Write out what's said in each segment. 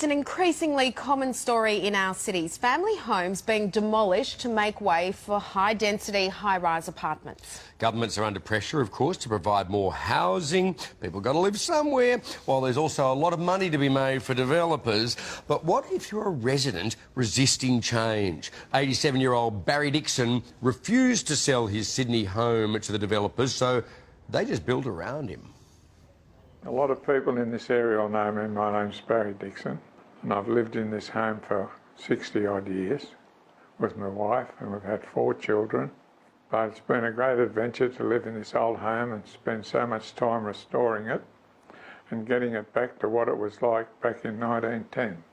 It's an increasingly common story in our cities. Family homes being demolished to make way for high-density, high-rise apartments. Governments are under pressure, of course, to provide more housing. People got to live somewhere, while there's also a lot of money to be made for developers. But what if you're a resident resisting change? 87-year-old Barry Dixon refused to sell his Sydney home to the developers, so they just built around him. A lot of people in this area will know me. My name's Barry Dixon, and I've lived in this home for 60 odd years with my wife, and we've had 4 children. But it's been a great adventure to live in this old home and spend so much time restoring it and getting it back to what it was like back in 1910.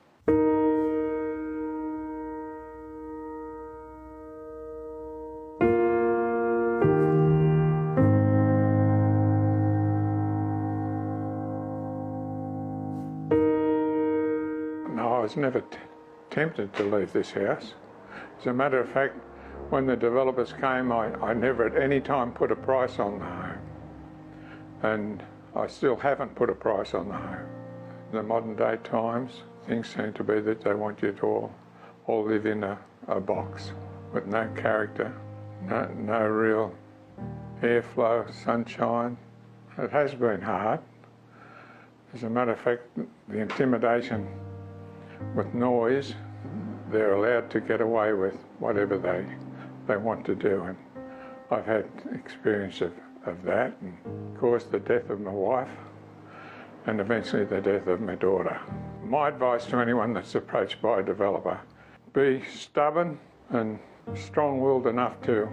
No, I was never tempted to leave this house. As a matter of fact, when the developers came, I never at any time put a price on the home. And I still haven't put a price on the home. In the modern day times, things seem to be that they want you to all live in a box with no character, no real airflow, sunshine. It has been hard. As a matter of fact, the intimidation with noise, they're allowed to get away with whatever they want to do, and I've had experience of that, and of course the death of my wife and eventually the death of my daughter. My advice to anyone that's approached by a developer: be stubborn and strong-willed enough to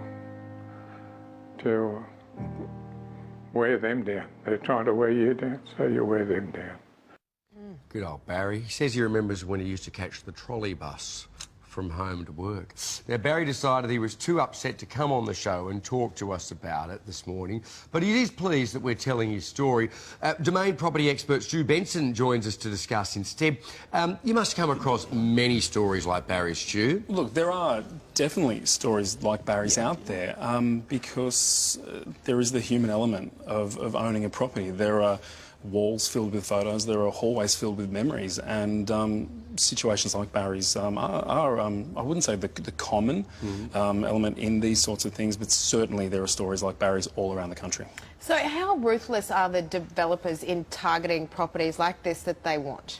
wear them down. They're trying to wear you down, so you wear them down. Good old Barry. He says he remembers when he used to catch the trolley bus from home to work. Now, Barry decided he was too upset to come on the show and talk to us about it this morning, but he is pleased that we're telling his story. Domain property expert Stu Benson joins us to discuss instead. You must come across many stories like Barry's, Stu. Look, there are definitely stories like Barry's out there because there is the human element of owning a property. There are walls filled with photos, there are hallways filled with memories, and situations like Barry's are I wouldn't say the common element in these sorts of things, but certainly there are stories like Barry's all around the country. So how ruthless are the developers in targeting properties like this that they want?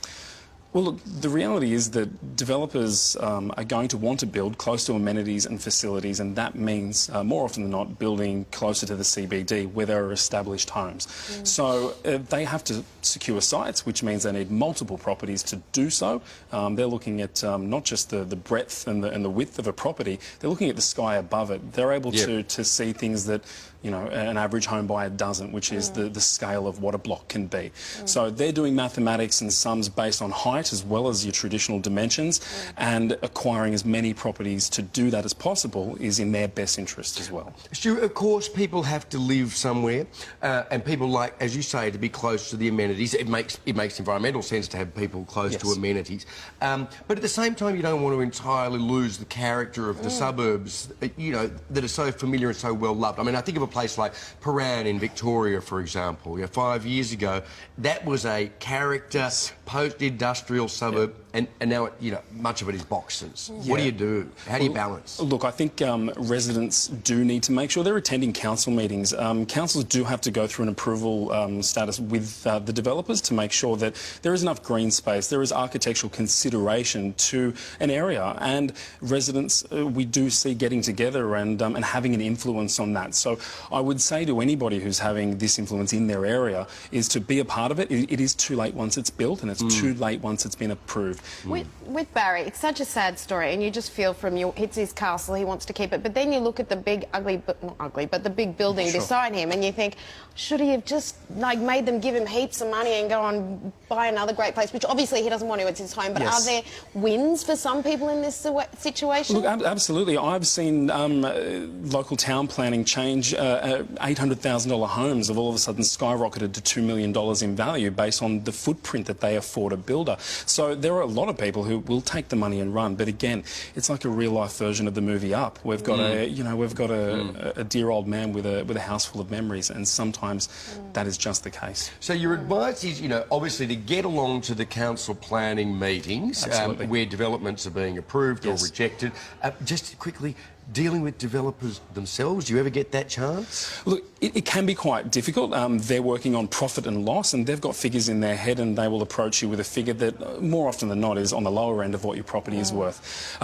Well, look, the reality is that developers are going to want to build close to amenities and facilities, and that means, more often than not, building closer to the CBD where there are established homes. So they have to secure sites, which means they need multiple properties to do so. They're looking at not just the breadth and the width of a property, they're looking at the sky above it. They're able to see things that, you know, an average home buyer doesn't, which is the scale of what a block can be. So they're doing mathematics and sums based on height as well as your traditional dimensions, and acquiring as many properties to do that as possible is in their best interest as well. Stu, of course, people have to live somewhere, and people like, as you say, to be close to the amenities. It makes environmental sense to have people close to amenities. But at the same time, you don't want to entirely lose the character of the suburbs, you know, that are so familiar and so well loved. I mean, I think of a place like Paran in Victoria, for example. You know, 5 years ago, that was a character post-industrial suburb, and now, you know, much of it is boxes. What do you do? How do you balance? Look, I think residents do need to make sure they're attending council meetings. Councils do have to go through an approval status with the developers to make sure that there is enough green space, there is architectural consideration to an area, and residents we do see getting together and having an influence on that. So I would say to anybody who's having this influence in their area is to be a part of it. It is too late once it's built, and it's too late once it's been approved. With Barry, it's such a sad story, and you just feel from you, it's his castle, he wants to keep it, but then you look at the big, ugly, but not ugly, but the big building beside him, and you think, should he have just, like, made them give him heaps of money and go and buy another great place, which obviously he doesn't want to, it's his home, but are there wins for some people in this situation? Look, absolutely. I've seen local town planning change $800,000 homes have all of a sudden skyrocketed to $2 million in value based on the footprint that they afford a builder. So there are a lot of people who will take the money and run. But again, it's like a real-life version of the movie Up. We've got a dear old man with a house full of memories, and sometimes that is just the case. So your advice is, obviously to get along to the council planning meetings where developments are being approved or rejected. Just quickly, dealing with developers themselves, do you ever get that chance? Look, it can be quite difficult. They're working on profit and loss, and they've got figures in their head, and they will approach you with a figure that more often than not is on the lower end of what your property is worth.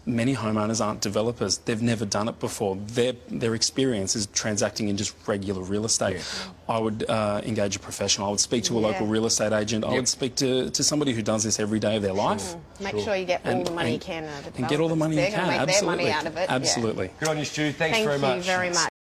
Many homeowners aren't developers. They've never done it before. Their experience is transacting in just regular real estate. I would engage a professional. I would speak to a local real estate agent. I would speak to somebody who does this every day of their life. Make sure you get all the money you can out of it. And get all the money you can. Make their money out of it. Absolutely. Good on you, Stu. Thanks very much. Thank you very much.